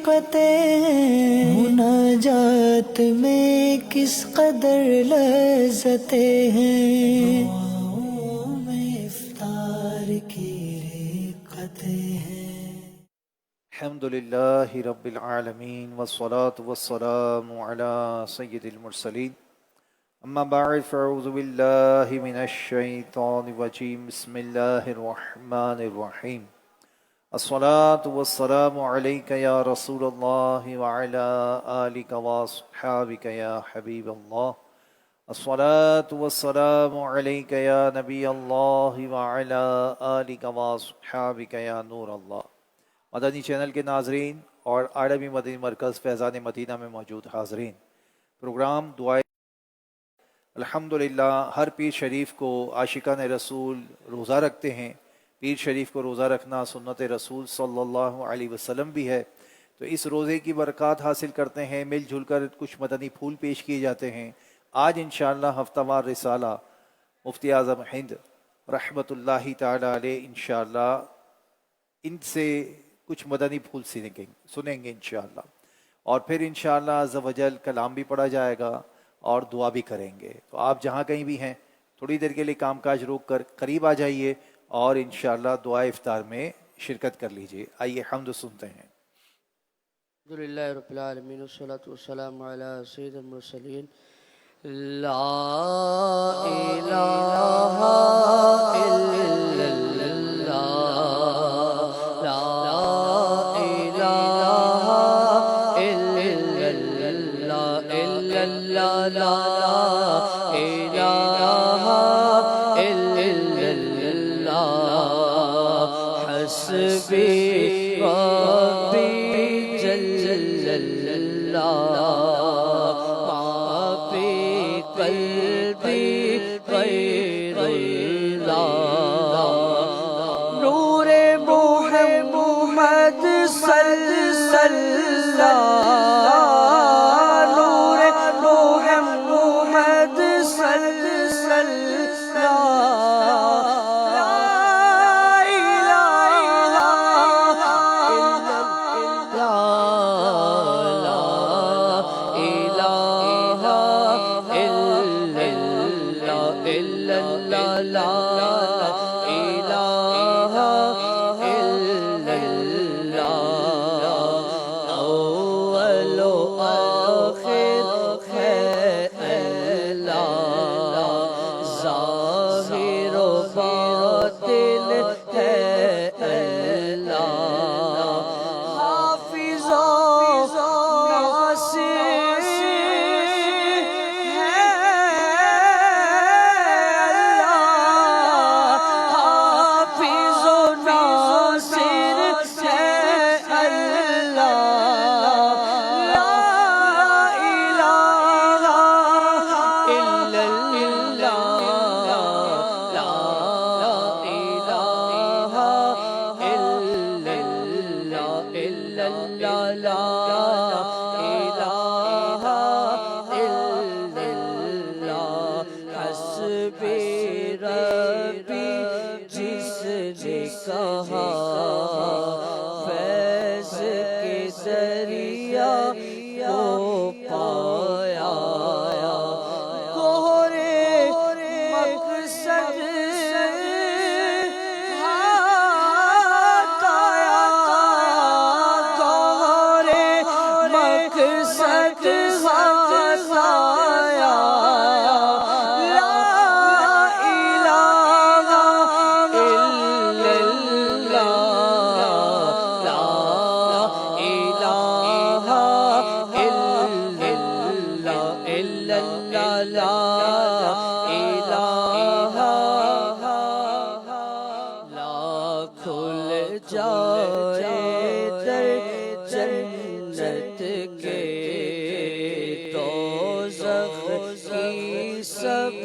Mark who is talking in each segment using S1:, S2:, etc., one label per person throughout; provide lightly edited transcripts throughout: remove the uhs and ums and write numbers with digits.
S1: حقیقتیں ہیں، مناجات میں کس قدر لذتیں ہیں، دعاؤں میں افطار کی رقتیں ہیں۔
S2: الحمد للہ رب العالمین والصلاة والسلام علی سید المرسلین، اما بعد فاعوذ باللہ من الشیطان الرجیم، بسم اللہ الرحمن الرحیم، الصلاة والسلام علیک یا رسول اللہ وعلی آلک واصحابک یا حبیب اللہ، الصلاة والسلام علیک یا نبی اللہ وعلی آلک واصحابک یا نور اللہ۔ مدنی چینل کے ناظرین اور عالمی مدنی مرکز فیضان مدینہ میں موجود حاضرین، پروگرام دعائے الحمدللہ ہر پیر شریف کو عاشقان رسول روزہ رکھتے ہیں۔ پیر شریف کو روزہ رکھنا سنت رسول صلی اللہ علیہ وسلم بھی ہے، تو اس روزے کی برکات حاصل کرتے ہیں، مل جل کر کچھ مدنی پھول پیش کیے جاتے ہیں۔ آج انشاءاللہ ہفتہ وار رسالہ مفتی اعظم ہند رحمۃ اللہ تعالی علیہ انشاءاللہ ان سے کچھ مدنی پھول سنیں گے انشاءاللہ، اور پھر انشاءاللہ عز و جل کلام بھی پڑھا جائے گا اور دعا بھی کریں گے۔ تو آپ جہاں کہیں بھی ہیں تھوڑی دیر کے لیے کام کاج روک کر قریب آ جائیے اور انشاءاللہ دعائے افطار میں شرکت کر لیجئے۔ آئیے حمد سنتے ہیں۔
S3: الحمدللہ رب العالمین والصلاة والسلام علی سید المرسلین۔ لا الہ الا اللہ، لا الہ الا اللہ، الا اللہ، لا الہ الا اللہ، حسبی ربی جل اللہ، ما فی قلبی غیر اللہ، نور محمد صلی اللہ، نور محمد صلی اللہ، لا الہ الا اللہ، لا الہ الا اللہ، الا اللہ، لا الہ الا اللہ، اول و آخر ہے اللہ، ظاہر و باطن ہے اللہ، حافظ و ناصر ہے اللہ، حافظ و ناصر ہے اللہ، لا الہ الا اللہ، لا الہ الا اللہ، الا اللہ، لا الہ الا اللہ، حسبی ربی جس نے کہا، فیض کے دریا کو پایا، کوہرے مقصد ہاتھ آیا، کوہرے مقصد ہاتھ آیا، لا الہ الا اللہ، لا الہ الا اللہ، الا اللہ، لا الہ، لا کھل جائے در جنت کے، دوزخ کی سب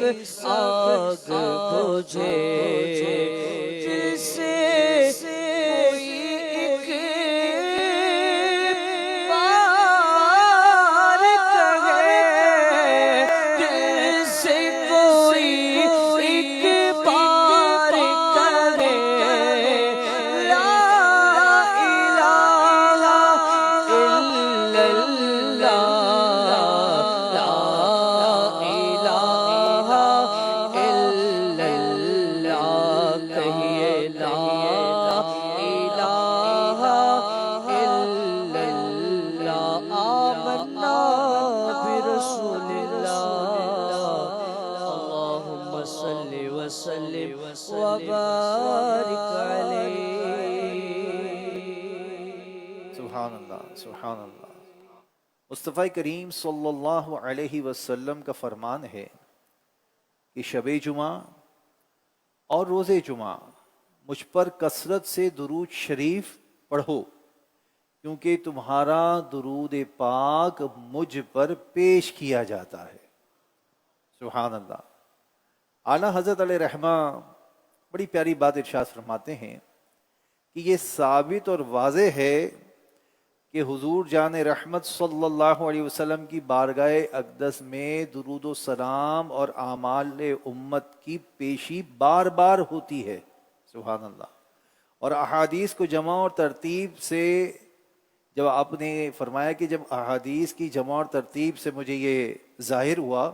S3: آگ بجھے، جسے کوئی ایک بار کہے، جسے کوئی ایک بار کہے، لا الہ
S2: سبحان اللہ سبحان اللہ۔ مصطفیٰ کریم صلی اللہ علیہ وسلم کا فرمان ہے کہ شب جمعہ اور روز جمعہ مجھ پر کثرت سے درود شریف پڑھو، کیونکہ تمہارا درود پاک مجھ پر پیش کیا جاتا ہے۔ سبحان اللہ۔ اعلیٰ حضرت علیہ رحمہ بڑی پیاری بات ارشاد فرماتے ہیں کہ یہ ثابت اور واضح ہے کہ حضور جان رحمت صلی اللہ علیہ وسلم کی بارگاہ اقدس میں درود و سلام اور اعمال امت کی پیشی بار بار ہوتی ہے۔ سبحان اللہ۔ اور احادیث کو جمع اور ترتیب سے، جب آپ نے فرمایا کہ جب احادیث کی جمع اور ترتیب سے مجھے یہ ظاہر ہوا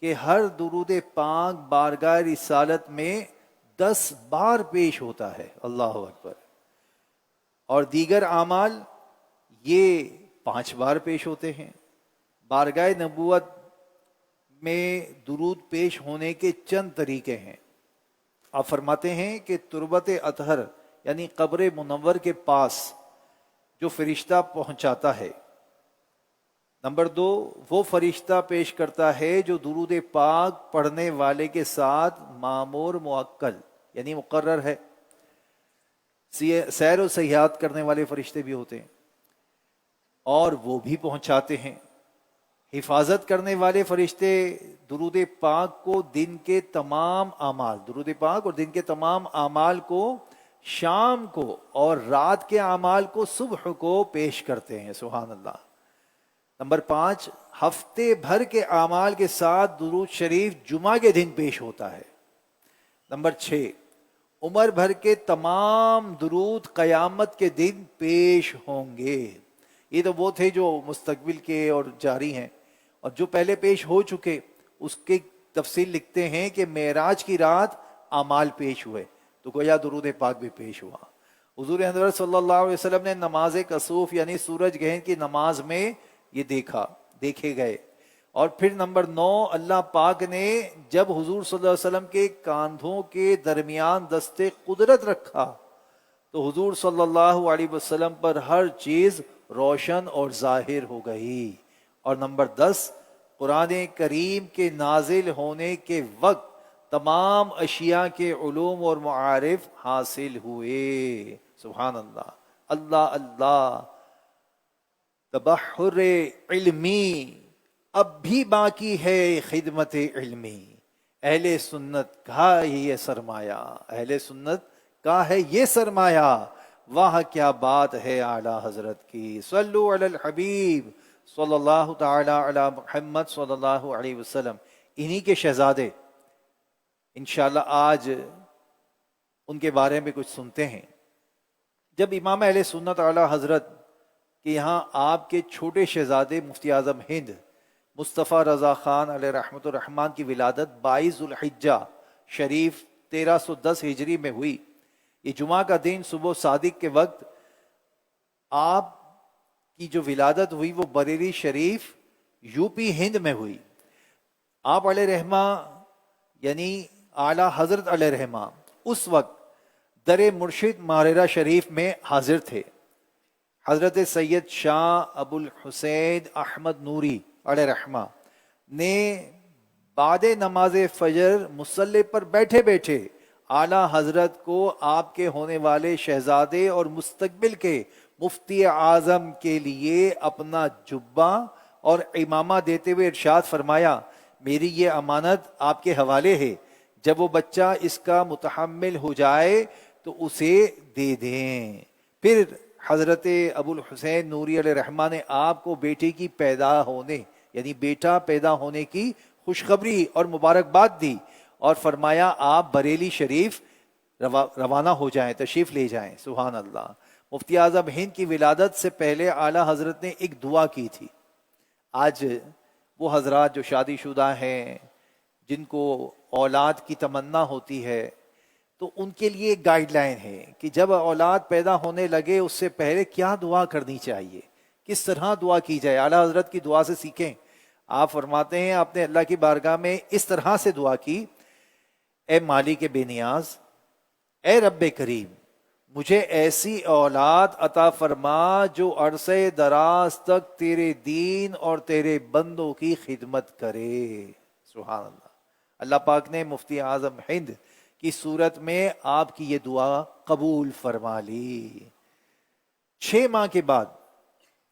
S2: کہ ہر درود پاک بارگاہ رسالت میں 10 بار پیش ہوتا ہے، اللہ اکبر، اور دیگر اعمال یہ 5 بار پیش ہوتے ہیں۔ بارگاہ نبوت میں درود پیش ہونے کے چند طریقے ہیں۔ آپ فرماتے ہیں کہ تربت اطہر یعنی قبر منور کے پاس جو فرشتہ پہنچاتا ہے، نمبر 2 وہ فرشتہ پیش کرتا ہے جو درود پاک پڑھنے والے کے ساتھ مامور موکل یعنی مقرر ہے۔ سیر و سیاحت کرنے والے فرشتے بھی ہوتے ہیں اور وہ بھی پہنچاتے ہیں۔ حفاظت کرنے والے فرشتے درود پاک کو دن کے تمام اعمال، درود پاک اور دن کے تمام اعمال کو شام کو اور رات کے اعمال کو صبح کو پیش کرتے ہیں۔ سبحان اللہ۔ نمبر 5 ہفتے بھر کے اعمال کے ساتھ درود شریف جمعہ کے دن پیش ہوتا ہے۔ نمبر 6 عمر بھر کے تمام درود قیامت کے دن پیش ہوں گے۔ یہ تو وہ تھے جو مستقبل کے اور جاری ہیں، اور جو پہلے پیش ہو چکے اس کی تفصیل لکھتے ہیں کہ معراج کی رات اعمال پیش ہوئے تو گویا درود پاک بھی پیش ہوا۔ حضور حضرت صلی اللہ علیہ وسلم نے نماز کسوف یعنی سورج گرہن کی نماز میں یہ دیکھے گئے۔ اور پھر نمبر 9 اللہ پاک نے جب حضور صلی اللہ علیہ وسلم کے کاندھوں کے درمیان دست قدرت رکھا تو حضور صلی اللہ علیہ وسلم پر ہر چیز روشن اور ظاہر ہو گئی۔ اور نمبر 10 قرآن کریم کے نازل ہونے کے وقت تمام اشیاء کے علوم اور معارف حاصل ہوئے۔ سبحان اللہ۔ اللہ اللہ۔ تبحر علمی اب بھی باقی ہے خدمت علمی، اہل سنت کا یہ سرمایہ، اہل سنت کا ہے یہ سرمایہ، واہ کیا بات ہے اعلیٰ حضرت کی۔ صلو علی الحبیب صلی اللہ تعالی علی محمد صلی اللہ علیہ وسلم۔ انہی کے شہزادے انشاءاللہ آج ان کے بارے میں کچھ سنتے ہیں۔ جب امام اہل سنت اعلیٰ حضرت کہ یہاں آپ کے چھوٹے شہزادے مفتی اعظم ہند مصطفیٰ رضا خان علیہ رحمۃ الرحمن کی ولادت 22 ذوالحجہ شریف 1310 ہجری میں ہوئی۔ یہ جمعہ کا دن صبح صادق کے وقت آپ کی جو ولادت ہوئی وہ بریلی شریف یو پی ہند میں ہوئی۔ آپ علیہ رحمہ یعنی اعلیٰ حضرت علیہ رحمہ اس وقت در مرشد ماریرہ شریف میں حاضر تھے۔ حضرت سید شاہ ابو الحسین احمد نوری علیہ رحمہ نے بعد نماز فجر مصلی پر بیٹھے بیٹھے اعلیٰ حضرت کو آپ کے ہونے والے شہزادے اور مستقبل کے مفتی اعظم کے لیے اپنا جبہ اور امامہ دیتے ہوئے ارشاد فرمایا، میری یہ امانت آپ کے حوالے ہے، جب وہ بچہ اس کا متحمل ہو جائے تو اسے دے دیں۔ پھر حضرت ابو الحسین نوری علیہ رحمہ نے آپ کو بیٹے کی پیدا ہونے یعنی بیٹا پیدا ہونے کی خوشخبری اور مبارکباد دی اور فرمایا آپ بریلی شریف روانہ ہو جائیں، تشریف لے جائیں۔ سبحان اللہ۔ مفتی اعظم ہند کی ولادت سے پہلے اعلیٰ حضرت نے ایک دعا کی تھی۔ آج وہ حضرات جو شادی شدہ ہیں، جن کو اولاد کی تمنا ہوتی ہے، تو ان کے لیے گائیڈ لائن ہے کہ جب اولاد پیدا ہونے لگے اس سے پہلے کیا دعا کرنی چاہیے، کس طرح دعا کی جائے۔ اعلیٰ حضرت کی دعا سے سیکھیں۔ آپ فرماتے ہیں آپ نے اللہ کی بارگاہ میں اس طرح سے دعا کی، اے مالک بے نیاز، اے رب کریم، مجھے ایسی اولاد عطا فرما جو عرصے دراز تک تیرے دین اور تیرے بندوں کی خدمت کرے. سبحان اللہ. اللہ پاک نے مفتی اعظم ہند کی صورت میں آپ کی یہ دعا قبول فرما لی. 6 ماہ کے بعد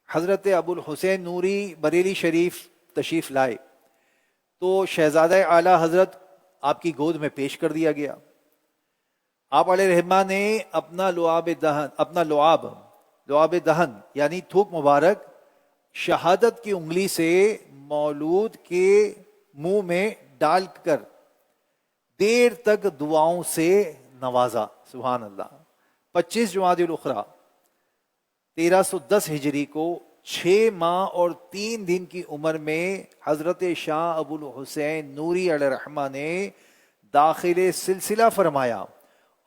S2: حضرت ابو الحسین نوری بریلی شریف تشریف لائے تو شہزادہ اعلیٰ حضرت آپ کی گود میں پیش کر دیا گیا. آپ علیہ رحمہ نے اپنا لعاب دہن یعنی تھوک مبارک شہادت کی انگلی سے مولود کے منہ میں ڈال کر دیر تک دعاؤں سے نوازا. سبحان اللہ. 25 جمادی الاخری 1310 ہجری کو 6 ماہ اور 3 دن کی عمر میں حضرت شاہ ابو الحسین نوری علیہ رحمہ نے داخل سلسلہ فرمایا،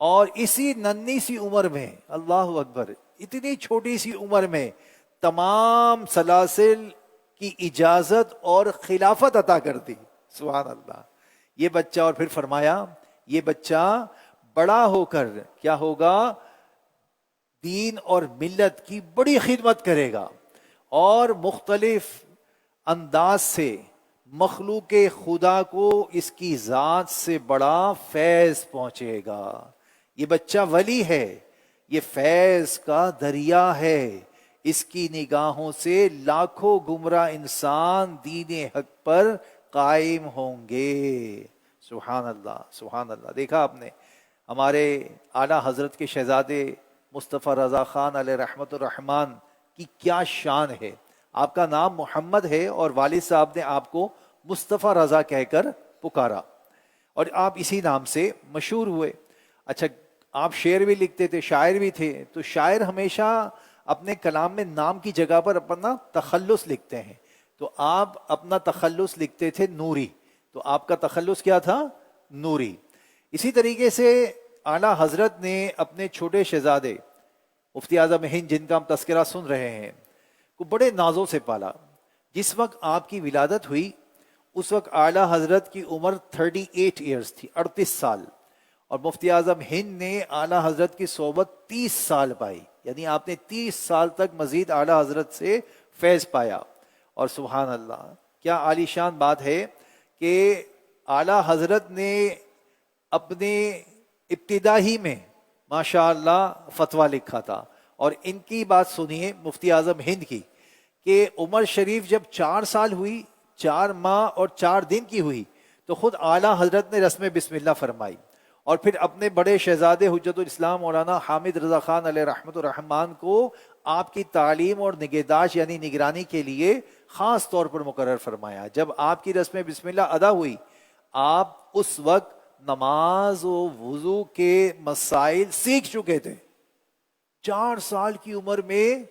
S2: اور اسی ننھی سی عمر میں، اللہ اکبر، اتنی چھوٹی سی عمر میں تمام سلاسل کی اجازت اور خلافت عطا کر دی. سبحان اللہ. یہ بچہ، اور پھر فرمایا یہ بچہ بڑا ہو کر کیا ہوگا، دین اور ملت کی بڑی خدمت کرے گا اور مختلف انداز سے مخلوق خدا کو اس کی ذات سے بڑا فیض پہنچے گا. یہ بچہ ولی ہے، یہ فیض کا دریا ہے، اس کی نگاہوں سے لاکھوں گمراہ انسان دین حق پر قائم ہوں گے. سبحان اللہ. سبحان اللہ. دیکھا آپ نے ہمارے اعلیٰ حضرت کے شہزادے مصطفیٰ رضا خان علیہ رحمت الرحمن کی کیا شان ہے. آپ کا نام محمد ہے اور والد صاحب نے آپ کو مصطفیٰ رضا کہہ کر پکارا اور آپ اسی نام سے مشہور ہوئے. اچھا، آپ شعر بھی لکھتے تھے، شاعر بھی تھے، تو شاعر ہمیشہ اپنے کلام میں نام کی جگہ پر اپنا تخلص لکھتے ہیں. تو آپ اپنا تخلص لکھتے تھے نوری، تو آپ کا تخلص کیا تھا؟ نوری. اسی طریقے سے اعلیٰ حضرت نے اپنے چھوٹے شہزادے مفتی اعظم ہند، جن کا ہم تذکرہ سن رہے ہیں، کو بڑے نازوں سے پالا. جس وقت آپ کی ولادت ہوئی اس وقت اعلیٰ حضرت کی عمر 38 ایئرز تھی، 38 سال، اور مفتی اعظم ہند نے اعلیٰ حضرت کی صحبت 30 سال پائی. یعنی آپ نے 30 سال تک مزید اعلیٰ حضرت سے فیض پایا. اور سبحان اللہ، کیا عالی شان بات ہے کہ اعلیٰ حضرت نے اپنے ابتدائی میں ماشاء اللہ فتویٰ لکھا تھا. اور ان کی بات سنیے مفتی اعظم ہند کی، کہ عمر شریف جب 4 سال ہوئی، 4 ماہ اور 4 دن کی ہوئی، تو خود اعلیٰ حضرت نے رسم بسم اللہ فرمائی، اور پھر اپنے بڑے شہزادے حجت الاسلام مولانا حامد رضا خان علیہ رحمت الرحمان کو آپ کی تعلیم اور نگہداشت یعنی نگرانی کے لیے خاص طور پر مقرر فرمایا. جب آپ کی رسم بسم اللہ ادا ہوئی، آپ اس وقت نماز و وضو کے مسائل سیکھ چکے تھے. 4 سال کی عمر میں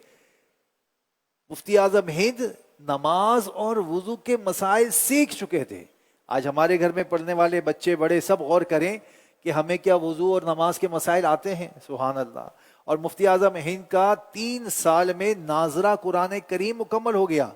S2: مفتی اعظم ہند نماز اور وضو کے مسائل سیکھ چکے تھے. آج ہمارے گھر میں پڑھنے والے بچے بڑے سب غور کریں کہ ہمیں کیا وضو اور نماز کے مسائل آتے ہیں. سبحان اللہ. اور مفتی اعظم ہند کا 3 سال میں ناظرہ قرآن کریم مکمل ہو گیا،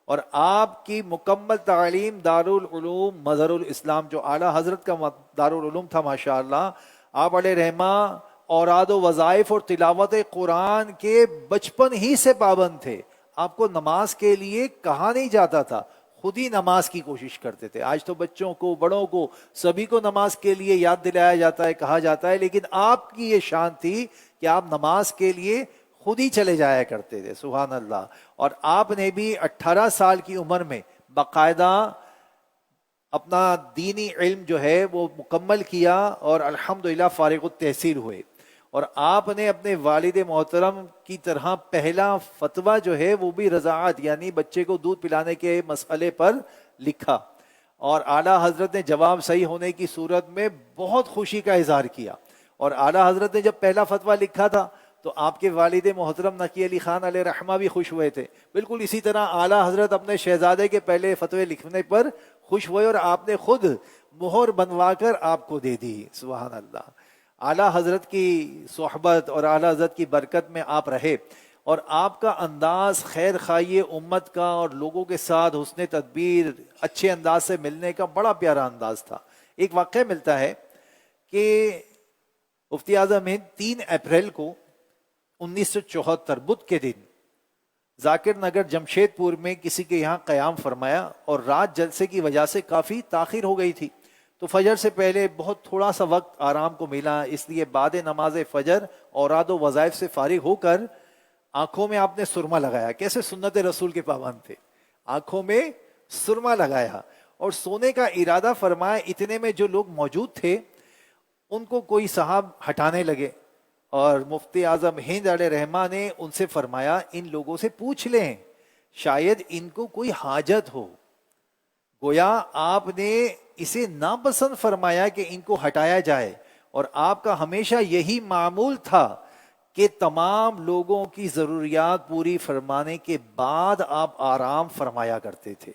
S2: اور آپ کی مکمل تعلیم دارالعلوم مظہر الاسلام، جو اعلیٰ حضرت کا دارالعلوم تھا ماشاءاللہ، آپ علیہ رحمہ اوراد و وظائف اور تلاوت قرآن کے بچپن ہی سے پابند تھے. آپ کو نماز کے لیے کہا نہیں جاتا تھا، خود ہی نماز کی کوشش کرتے تھے. آج تو بچوں کو، بڑوں کو، سبھی کو نماز کے لیے یاد دلایا جاتا ہے، کہا جاتا ہے، لیکن آپ کی یہ شان تھی کہ آپ نماز کے لیے خود ہی چلے جایا کرتے تھے. سبحان اللہ. اور آپ نے بھی 18 سال کی عمر میں باقاعدہ اپنا دینی علم جو ہے وہ مکمل کیا اور الحمدللہ فارغ التحصیل ہوئے. اور آپ نے اپنے والد محترم کی طرح پہلا فتویٰ جو ہے وہ بھی رضاعت یعنی بچے کو دودھ پلانے کے مسئلے پر لکھا، اور اعلیٰ حضرت نے جواب صحیح ہونے کی صورت میں بہت خوشی کا اظہار کیا. اور اعلیٰ حضرت نے جب پہلا فتویٰ لکھا تھا تو آپ کے والد محترم نقی علی خان علیہ رحمہ بھی خوش ہوئے تھے. بالکل اسی طرح اعلیٰ حضرت اپنے شہزادے کے پہلے فتوے لکھنے پر خوش ہوئے، اور آپ نے خود مہر بنوا کر آپ کو دے دی. سبحان اللہ. اعلیٰ حضرت کی صحبت اور اعلیٰ حضرت کی برکت میں آپ رہے، اور آپ کا انداز خیر خواہی امت کا اور لوگوں کے ساتھ حسن تدبیر، اچھے انداز سے ملنے کا بڑا پیارا انداز تھا. ایک واقعہ ملتا ہے کہ مفتی اعظم ہند 3 اپریل کو 1974 بدھ کے دن ذاکر نگر جمشید پور میں کسی کے یہاں قیام فرمایا، اور رات جلسے کی وجہ سے کافی تاخیر ہو گئی تھی، تو فجر سے پہلے بہت تھوڑا سا وقت آرام کو ملا، اس لیے بعد نماز فجر اوراد و وظائف سے فارغ ہو کر آنکھوں میں آپ نے سرما لگایا. کیسے سنت رسول کے پابند تھے، آنکھوں میں سرما لگایا اور سونے کا ارادہ فرمایا. اتنے میں جو لوگ موجود تھے ان کو کوئی صاحب ہٹانے لگے، اور مفتی اعظم ہند علیہ رحمہ نے ان سے فرمایا ان لوگوں سے پوچھ لیں، شاید ان کو کوئی حاجت ہو. گویا آپ نے اسے ناپسند فرمایا کہ ان کو ہٹایا جائے، اور آپ کا ہمیشہ یہی معمول تھا کہ تمام لوگوں کی ضروریات پوری فرمانے کے بعد آپ آرام فرمایا کرتے تھے.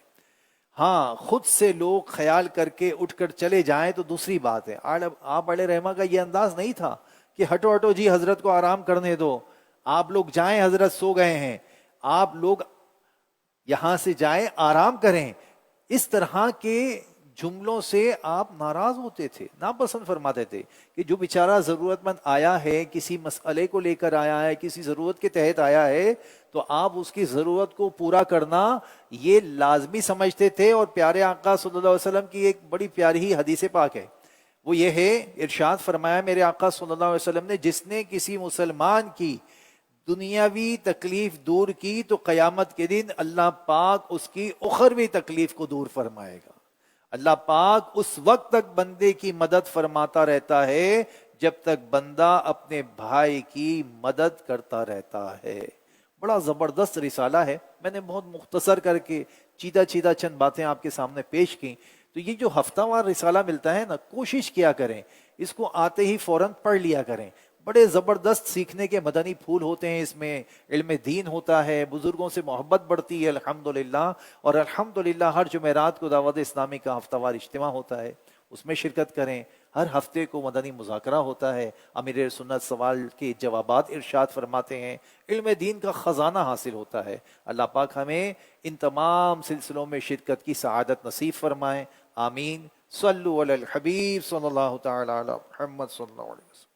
S2: ہاں، خود سے لوگ خیال کر کے اٹھ کر چلے جائیں تو دوسری بات ہے. آپ علیہ رحمہ کا یہ انداز نہیں تھا کہ ہٹو ہٹو جی حضرت کو آرام کرنے دو، آپ لوگ جائیں، حضرت سو گئے ہیں، آپ لوگ یہاں سے جائیں آرام کریں. اس طرح کے جملوں سے آپ ناراض ہوتے تھے، ناپسند فرماتے تھے کہ جو بیچارہ ضرورت مند آیا ہے، کسی مسئلے کو لے کر آیا ہے، کسی ضرورت کے تحت آیا ہے، تو آپ اس کی ضرورت کو پورا کرنا یہ لازمی سمجھتے تھے. اور پیارے آقا صلی اللہ علیہ وسلم کی ایک بڑی پیاری ہی حدیث پاک ہے، وہ یہ ہے، ارشاد فرمایا میرے آقا صلی اللہ علیہ وسلم نے، جس نے کسی مسلمان کی دنیاوی تکلیف دور کی تو قیامت کے دن اللہ پاک اس کی اخروی تکلیف کو دور فرمائے گا. اللہ پاک اس وقت تک بندے کی مدد فرماتا رہتا ہے جب تک بندہ اپنے بھائی کی مدد کرتا رہتا ہے. بڑا زبردست رسالہ ہے، میں نے بہت مختصر کر کے چیدہ چند باتیں آپ کے سامنے پیش کی. تو یہ جو ہفتہ وار رسالہ ملتا ہے نا، کوشش کیا کریں اس کو آتے ہی فوراً پڑھ لیا کریں. بڑے زبردست سیکھنے کے مدنی پھول ہوتے ہیں اس میں، علم دین ہوتا ہے، بزرگوں سے محبت بڑھتی ہے الحمدللہ. اور الحمدللہ ہر جمعرات کو دعوت اسلامی کا ہفتہ وار اجتماع ہوتا ہے، اس میں شرکت کریں. ہر ہفتے کو مدنی مذاکرہ ہوتا ہے، امیر سنت سوال کے جوابات ارشاد فرماتے ہیں، علم دین کا خزانہ حاصل ہوتا ہے. اللہ پاک ہمیں ان تمام سلسلوں میں شرکت کی سعادت نصیب فرمائیں، آمین. صلو علی الحبیب صلی اللہ تعالی علی محمد صلی اللہ علیہ وسلم.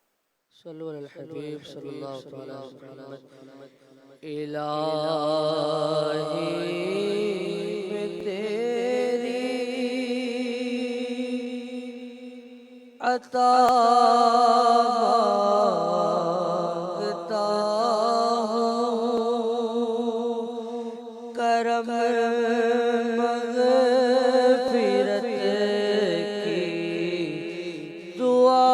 S3: صلو علی الحبیب صلی اللہ تعالی علیہ وسلم. الہی میں تیری عطا مانگتا ہوں، کرم مغفرت کی دعا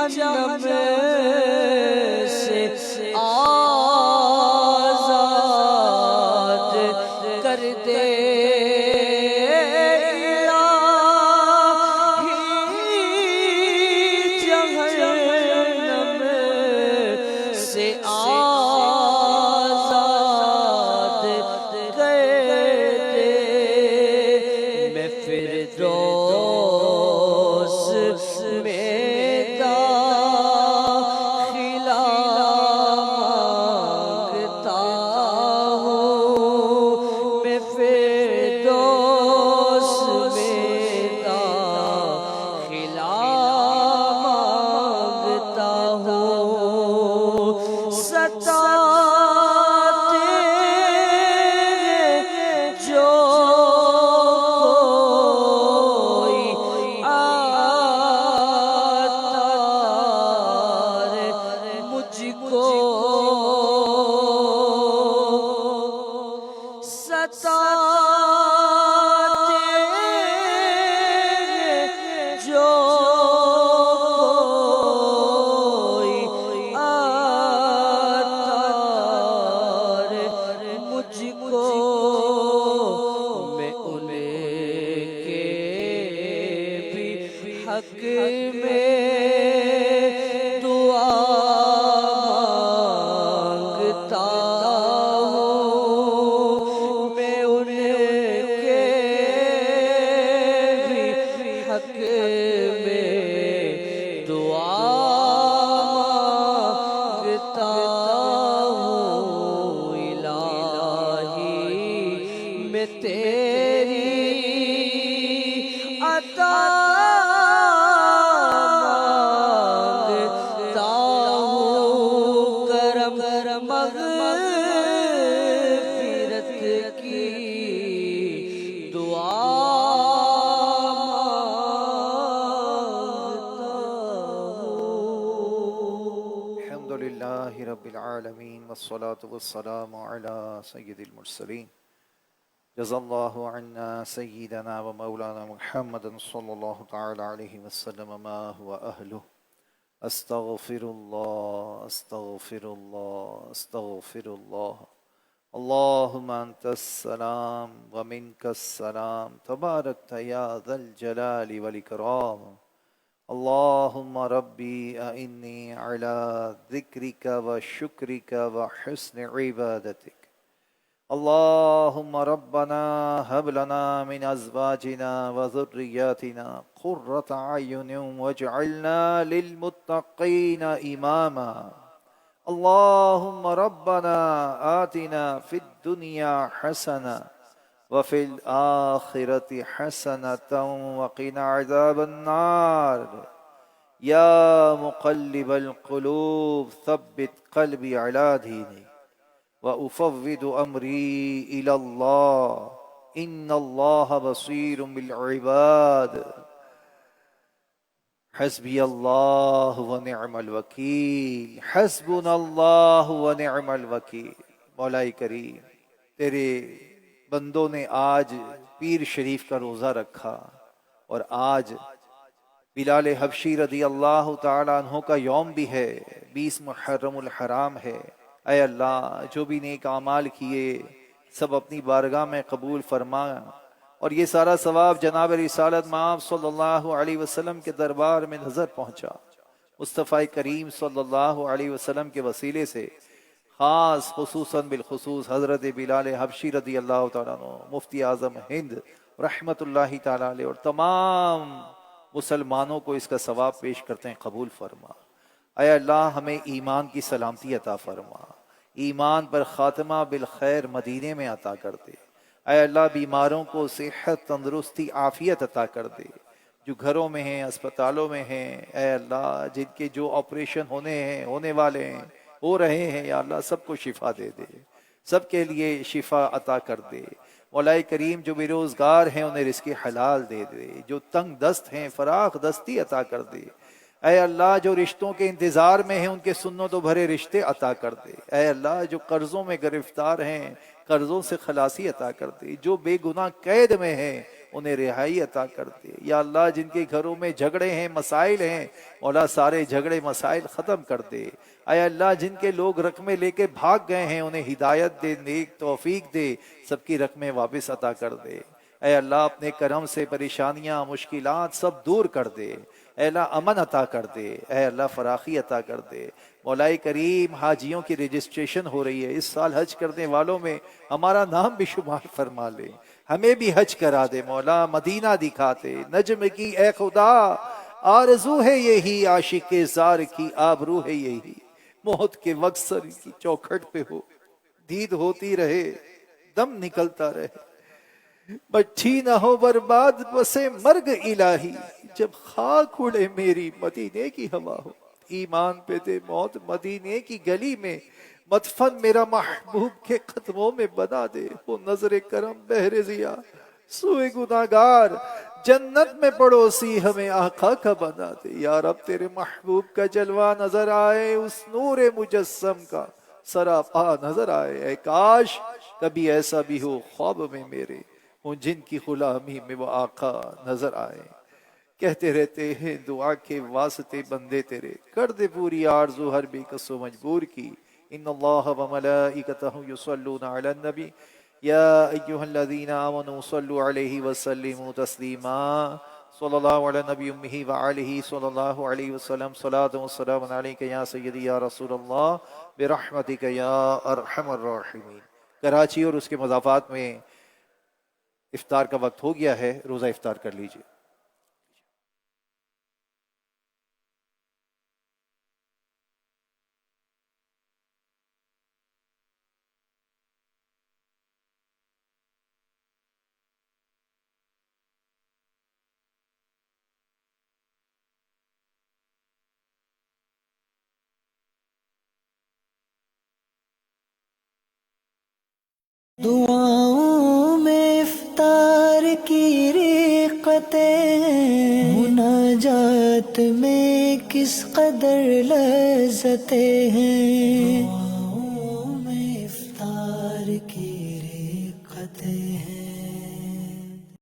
S3: جہنم سے آزاد کر دے الہی، تیری عطا مانگتا ہوں، کرم مغفرت کی دعا مانگتا ہوں۔
S2: الحمد للہ رب العالمین والصلاة والسلام علی سید المرسلین جزا اللہ عنا سیدنا و مولانا محمد صلی اللہ تعالی علیہ وسلم ما هو اہلہ استغفر اللہ استغفر اللہ استغفر اللہ اللہم انت السلام ومنک السلام تبارکت یا ذا الجلال والاکرام اللہم ربی اعنی علی ذکرک و شکرک و حسن عبادتک اللہم ربنا هب لنا من ازواجنا و ذریاتنا قرۃ اعین واجعلنا للمتقین اماما اللہم ربنا آتنا فی الدنیا حسنہ وفي الآخرة حسنة وقنا عذاب النار يا مقلب القلوب ثبت قلبي على دينك وأفوض أمري إلى الله إن الله بصير بالعباد حسبي الله ونعم الوكيل حسبنا الله ونعم الوكيل مولا کریم تیرے بندوں نے آج پیر شریف کا روزہ رکھا اور آج بلال حبشی رضی اللہ تعالیٰ عنہ کا یوم بھی ہے، 20 محرم الحرام ہے۔ اے اللہ جو بھی نیک اعمال کیے سب اپنی بارگاہ میں قبول فرما، اور یہ سارا ثواب جناب رسالت مآب صلی اللہ علیہ وسلم کے دربار میں نظر پہنچا۔ مصطفیٰ کریم صلی اللہ علیہ وسلم کے وسیلے سے خاص خصوصاً بالخصوص حضرت بلال حبشی رضی اللہ تعالیٰ عنہ، مفتی اعظم ہند رحمت اللہ تعالیٰ علیہ اور تمام مسلمانوں کو اس کا ثواب پیش کرتے ہیں، قبول فرما۔ اے اللہ ہمیں ایمان کی سلامتی عطا فرما، ایمان پر خاتمہ بالخیر مدینے میں عطا کر دے۔ اے اللہ بیماروں کو صحت، تندرستی، عافیت عطا کر دے، جو گھروں میں ہیں، اسپتالوں میں ہیں، اے اللہ جن کے جو آپریشن ہونے والے ہیں، ہو رہے ہیں، یا اللہ سب کو شفا دے دے، سب کے لیے شفا عطا کر دے۔ مولا کریم جو بے روزگار ہیں انہیں رزق حلال دے دے، جو تنگ دست ہیں فراخ دستی عطا کر دے۔ اے اللہ جو رشتوں کے انتظار میں ہیں ان کے سنتوں بھرے رشتے عطا کر دے۔ اے اللہ جو قرضوں میں گرفتار ہیں قرضوں سے خلاصی عطا کر دے، جو بے گناہ قید میں ہیں انہیں رہائی عطا کر دے۔ یا اللہ جن کے گھروں میں جھگڑے ہیں، مسائل ہیں، مولا سارے جھگڑے مسائل ختم کر دے۔ اے اللہ جن کے لوگ رقمیں لے کے بھاگ گئے ہیں انہیں ہدایت دے، نیک توفیق دے، سب کی رقمیں واپس عطا کر دے۔ اے اللہ اپنے کرم سے پریشانیاں، مشکلات سب دور کر دے۔ اے اللہ امن عطا کر دے، اے اللہ فراخی عطا کر دے۔ مولا کریم حاجیوں کی رجسٹریشن ہو رہی ہے، اس سال حج کرنے والوں میں ہمارا نام بھی شمار فرما لے، ہمیں بھی حج کرا دے مولا، مدینہ دکھاتے نجم کی اے خدا، آرزو ہے یہی، عاشق زار کی آبرو ہے یہی، موت کے وقت سر کی چوکھٹ پہ ہو، دید ہوتی رہے، دم نکلتا رہے، بچھی نہ ہو برباد بسے مرگ الہی، جب خاک اڑے میری مدینے کی ہوا ہو، ایمان پہ دے موت مدینے کی گلی میں، مدفن میرا محبوب کے قدموں میں بنا دے، وہ نظر کرم بہر ضیا سوئے گناہگار، جنت میں پڑوسی ہمیں آقا کا بنا دے۔ یا رب تیرے محبوب کا جلوہ نظر آئے، اس نور مجسم کا سراپا نظر آئے، اے کاش کبھی ایسا بھی ہو خواب میں میرے ہوں جن کی غلامی میں وہ آقا نظر آئے۔ کہتے رہتے ہیں دعا کے واسطے بندے تیرے، کر دے پوری آرزو ہر بے کس و مجبور کی۔ ان اللہ و ملائکتہ یصلون علی النبی یا ایہا الذین آمنوا صلوا علیہ وسلموا تسلیما صلی اللہ علی نبی امہ وآلہ صلی اللہ علیہ وسلم صلاۃ و سلام علیک یا سیدی یا رسول اللہ برحمتک یا ارحم الراحمین۔ کراچی اور اس کے مضافات میں افطار کا وقت ہو گیا ہے، روزہ افطار کر لیجئے۔
S1: دعاؤں میں افطار کی رقتیں، مناجات میں کس قدر لذتیں ہیں،